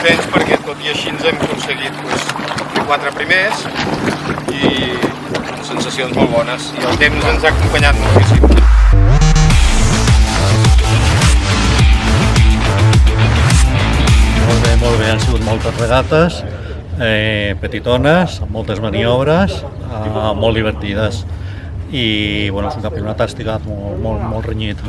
contents perquè tot i així ens hem aconseguit fer 4 primers i sensacions molt bones i el temps ens ha acompanyat moltíssim. Molt bé, han sigut moltes regates, petitones, moltes maniobres, molt divertides i és un campionat que ha estat molt renyit.